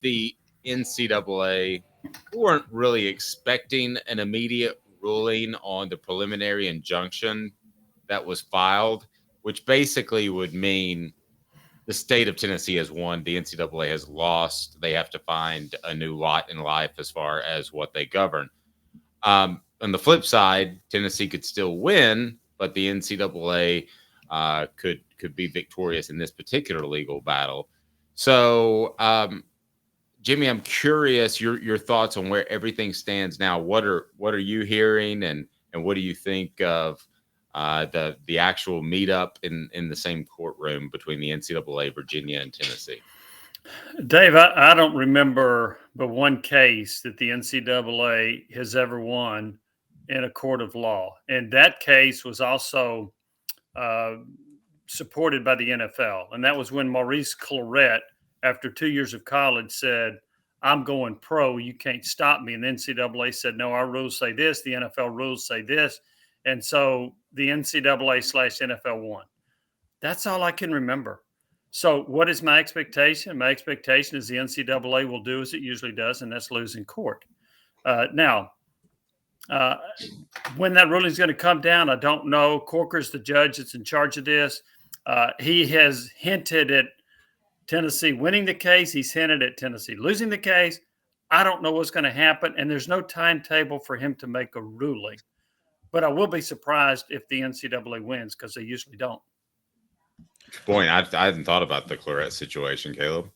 the NCAA weren't really expecting an immediate ruling on the preliminary injunction that was filed, which basically would mean the state of Tennessee has won, the NCAA has lost. They have to find a new lot in life as far as what they govern. On the flip side, Tennessee could still win, but the NCAA could be victorious in this particular legal battle. So, Jimmy, I'm curious your thoughts on where everything stands now. What are you hearing, and what do you think of the actual meetup in the same courtroom between the NCAA, Virginia, and Tennessee? Dave, I don't remember but one case that the NCAA has ever won in a court of law, and that case was also supported by the NFL, and that was when Maurice Clarett, after 2 years of college, said, "I'm going pro. You can't stop me." And the NCAA said, "No, our rules say this. The NFL rules say this." And so the NCAA/NFL won. That's all I can remember. So what is my expectation? My expectation is the NCAA will do as it usually does, and that's lose in court. Now, when that ruling is going to come down, I don't know. Corker's the judge that's in charge of this. He has hinted at Tennessee winning the case. He's hinted at Tennessee losing the case. I don't know what's going to happen, and there's no timetable for him to make a ruling. But I will be surprised if the NCAA wins, because they usually don't. Boy, I hadn't thought about the Clarett situation, Caleb.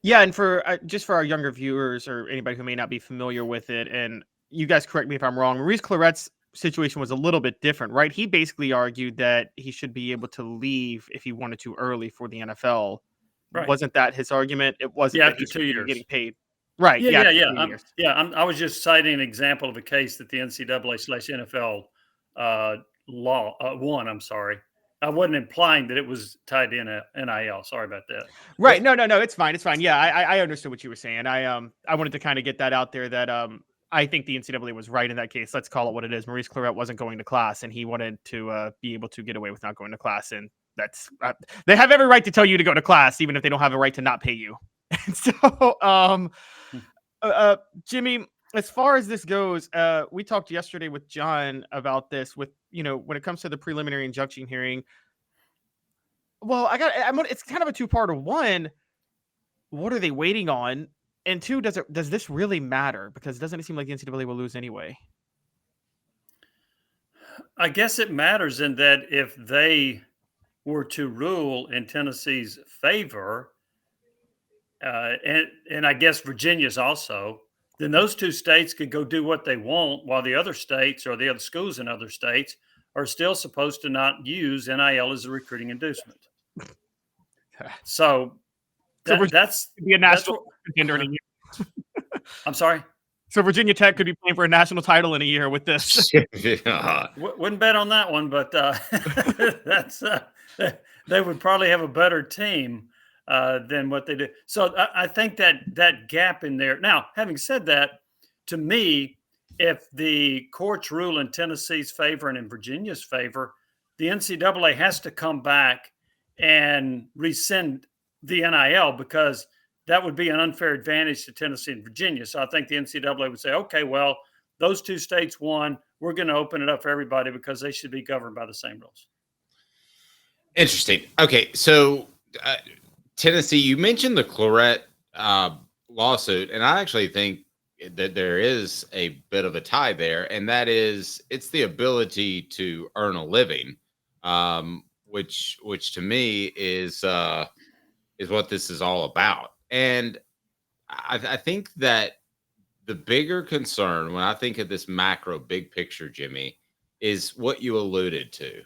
Yeah, and for just for our younger viewers or anybody who may not be familiar with it, and you guys correct me if I'm wrong, Maurice Clarett's situation was a little bit different, right? He basically argued that he should be able to leave if he wanted to early for the NFL. Right. Wasn't that his argument? It wasn't after 2 years getting paid. Right. Yeah. I was just citing an example of a case that the NCAA/NFL law won. I'm sorry. I wasn't implying that it was tied to NIL. Sorry about that. Right. No. It's fine. It's fine. Yeah, I understood what you were saying. I wanted to kind of get that out there that I think the NCAA was right in that case. Let's call it what it is. Maurice Clarett wasn't going to class, and he wanted to be able to get away with not going to class. And that's they have every right to tell you to go to class, even if they don't have a right to not pay you. And so, Jimmy, as far as this goes, we talked yesterday with John about this. With when it comes to the preliminary injunction hearing. Well, it's kind of a two-parter. One, what are they waiting on? And two, does this really matter? Because doesn't it seem like the NCAA will lose anyway? I guess it matters in that if they were to rule in Tennessee's favor, and I guess Virginia's also, then those two states could go do what they want, while the other states or the other schools in other states are still supposed to not use NIL as a recruiting inducement. So that's be a national contender in a year. I'm sorry. So Virginia Tech could be playing for a national title in a year with this. Wouldn't bet on that one, but that's they would probably have a better team than what they do. So I think that gap in there. Now, having said that, to me, if the courts rule in Tennessee's favor and in Virginia's favor, the NCAA has to come back and rescind the NIL, because that would be an unfair advantage to Tennessee and Virginia. So I think the NCAA would say, okay, well, those two states won. We're going to open it up for everybody because they should be governed by the same rules. Interesting. Okay, so Tennessee, you mentioned the Clarett lawsuit, and I actually think that there is a bit of a tie there, and that is it's the ability to earn a living, which to me is what this is all about. And I think that the bigger concern when I think of this macro big picture, Jimmy, is what you alluded to.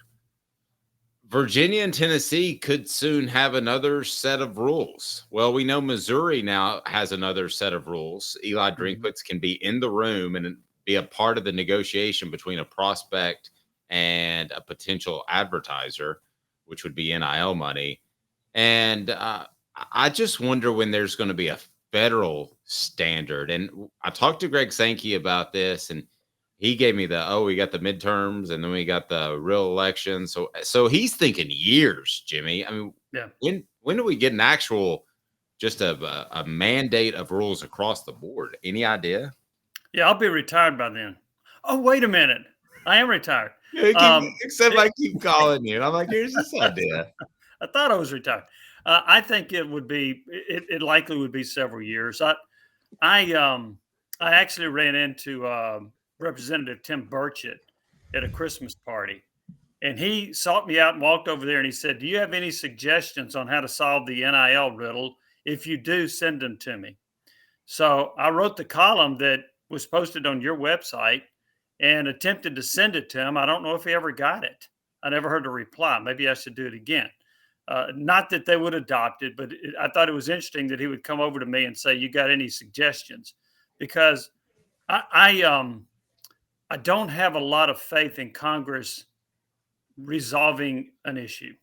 Virginia and Tennessee could soon have another set of rules. Well, we know Missouri now has another set of rules. Eli Drinkwitz can be in the room and be a part of the negotiation between a prospect and a potential advertiser, which would be NIL money. And I just wonder when there's going to be a federal standard. And I talked to Greg Sankey about this, and he gave me we got the midterms and then we got the real election. So he's thinking years, Jimmy. I mean, yeah. When do we get an actual just a mandate of rules across the board. Any idea? Yeah, I'll be retired by then. Oh, wait a minute. I am retired. Except I keep calling you. And I'm like, here's this idea. I thought I was retired. I think it would be, it likely would be several years. I actually ran into Representative Tim Burchett at a Christmas party, and he sought me out and walked over there and he said, "Do you have any suggestions on how to solve the NIL riddle? If you do, send them to me." So I wrote the column that was posted on your website and attempted to send it to him. I don't know if he ever got it. I never heard a reply. Maybe I should do it again. Not that they would adopt it, but I thought it was interesting that he would come over to me and say, "You got any suggestions?" Because I don't have a lot of faith in Congress resolving an issue.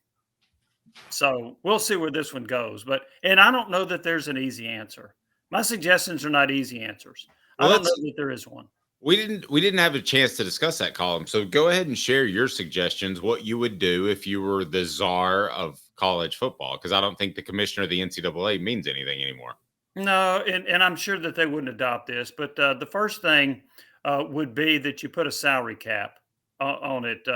So we'll see where this one goes. And I don't know that there's an easy answer. My suggestions are not easy answers. Well, I don't know that there is one. We didn't have a chance to discuss that column. So go ahead and share your suggestions, what you would do if you were the czar of college football, because I don't think the commissioner of the NCAA means anything anymore. No, and I'm sure that they wouldn't adopt this, but the first thing would be that you put a salary cap on it.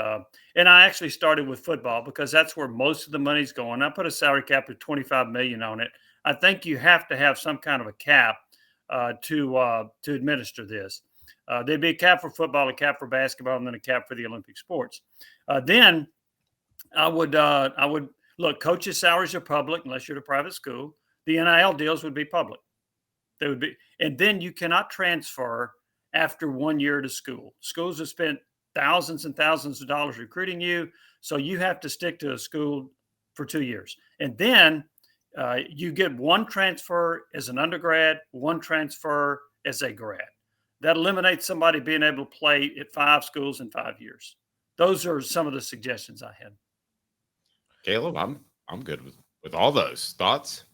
And I actually started with football because that's where most of the money's going. I put a salary cap of $25 million on it. I think you have to have some kind of a cap to administer this. There'd be a cap for football, a cap for basketball, and then a cap for the Olympic sports. Then I would look. Coaches' salaries are public unless you're at a private school. The NIL deals would be public. They would be, and then you cannot transfer after 1 year to school. Schools have spent thousands and thousands of dollars recruiting you, so you have to stick to a school for 2 years, and then you get one transfer as an undergrad, one transfer as a grad. That eliminates somebody being able to play at 5 schools in 5 years. Those are some of the suggestions I had. Caleb, I'm good with all those thoughts.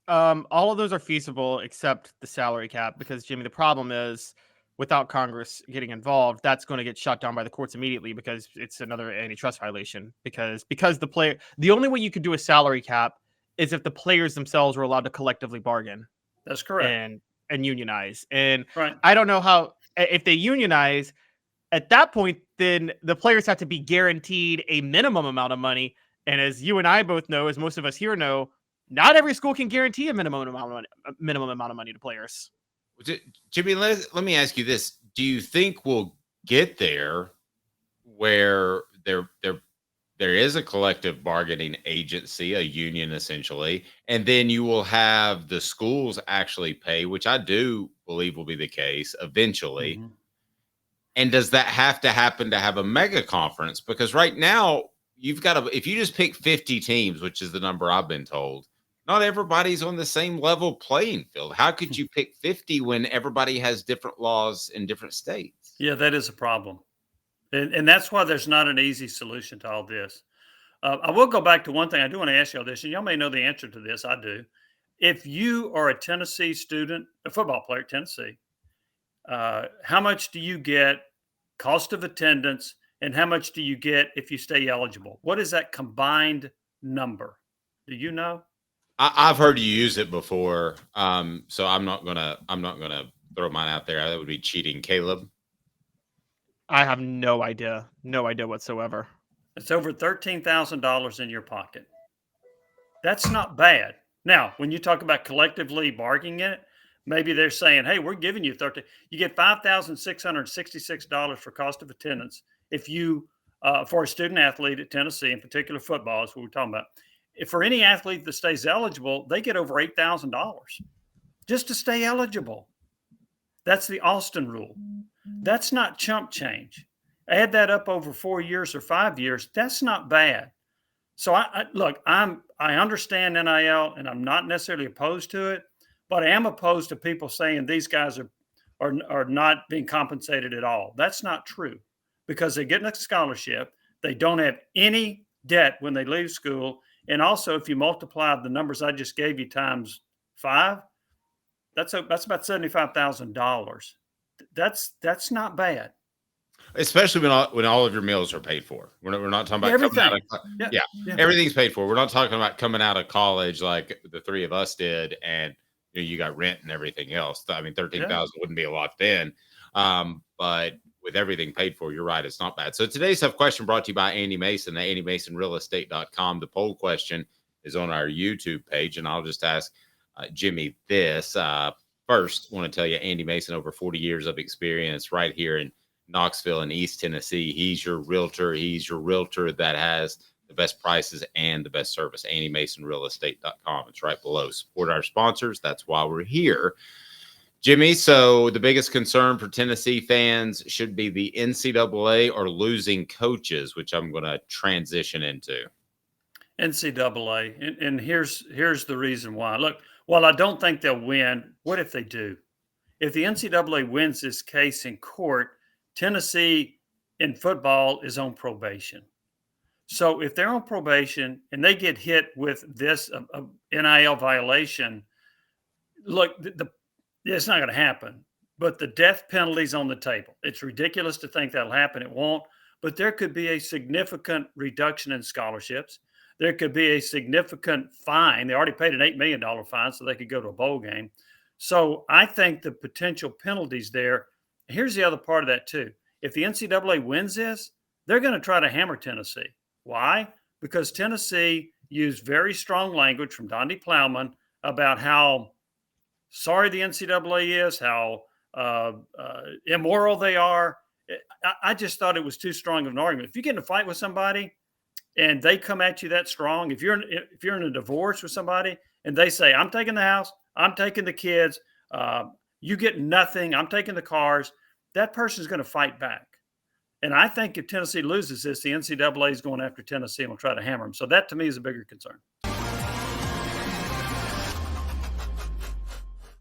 All of those are feasible except the salary cap, because Jimmy, the problem is without Congress getting involved, that's going to get shut down by the courts immediately because it's another antitrust violation. Because the only way you could do a salary cap is if the players themselves were allowed to collectively bargain. That's correct. And unionize. And right. I don't know how, if they unionize at that point, then the players have to be guaranteed a minimum amount of money. And as you and I both know, as most of us here know, not every school can guarantee a minimum amount of money to players. Jimmy, let me ask you this. Do you think we'll get there where there is a collective bargaining agency, a union essentially, and then you will have the schools actually pay, which I do believe will be the case eventually. Mm-hmm. And does that have to happen to have a mega conference? Because right now you've got if you just pick 50 teams, which is the number I've been told, not everybody's on the same level playing field. How could you pick 50 when everybody has different laws in different states? Yeah, that is a problem. And that's why there's not an easy solution to all this. I will go back to one thing. I do want to ask y'all this, and y'all may know the answer to this. I do. If you are a Tennessee student, a football player at Tennessee, how much do you get cost of attendance, and how much do you get if you stay eligible? What is that combined number? Do you know? I've heard you use it before, so I'm not gonna throw mine out there. That would be cheating. Caleb? I have no idea whatsoever. It's over $13,000 in your pocket. That's not bad. Now, when you talk about collectively bargaining it, maybe they're saying, "Hey, we're giving you You get $5,666 for cost of attendance if you, for a student athlete at Tennessee, in particular football is what we're talking about. If for any athlete that stays eligible, they get over $8,000 just to stay eligible. That's the Austin rule. That's not chump change. Add that up over 4 years or 5 years. That's not bad. So I understand NIL, and I'm not necessarily opposed to it, but I am opposed to people saying these guys are not being compensated at all. That's not true, because they're getting a scholarship. They don't have any debt when they leave school. And also, if you multiply the numbers I just gave you times 5, that's about $75,000. That's not bad. especially when all of your meals are paid for. We're not talking about everything. Yeah, everything's paid for. We're not talking about coming out of college like the three of us did, and you got rent and everything else. I mean, 13,000 wouldn't be a lot then, but with everything paid for, you're right, it's not bad. So today's tough question brought to you by Andy Mason at AndyMasonRealEstate.com. The poll question is on our YouTube page, and I'll just ask Jimmy this. First, I want to tell you, Andy Mason, over 40 years of experience right here in Knoxville in East Tennessee. He's your realtor. He's your realtor that has the best prices and the best service. AndyMasonRealEstate.com. It's right below. Support our sponsors. That's why we're here. Jimmy, so the biggest concern for Tennessee fans should be the NCAA or losing coaches, which I'm going to transition into. NCAA. And here's the reason why. Look, while I don't think they'll win, what if they do? If the NCAA wins this case in court, Tennessee in football is on probation. So if they're on probation and they get hit with this NIL violation, look, it's not going to happen. But the death penalty's on the table. It's ridiculous to think that'll happen. It won't. But there could be a significant reduction in scholarships. There could be a significant fine. They already paid an $8 million fine so they could go to a bowl game. So I think the potential penalties there. Here's the other part of that too. If the NCAA wins this, they're going to try to hammer Tennessee. Why? Because Tennessee used very strong language from Donnie Plowman about how sorry the NCAA is, how immoral they are. I just thought it was too strong of an argument. If you get in a fight with somebody and they come at you that strong, if you're in a divorce with somebody and they say, I'm taking the house, I'm taking the kids, you get nothing, I'm taking the cars, that person is going to fight back. And I think if Tennessee loses this, the NCAA is going after Tennessee and will try to hammer them. So that to me is a bigger concern.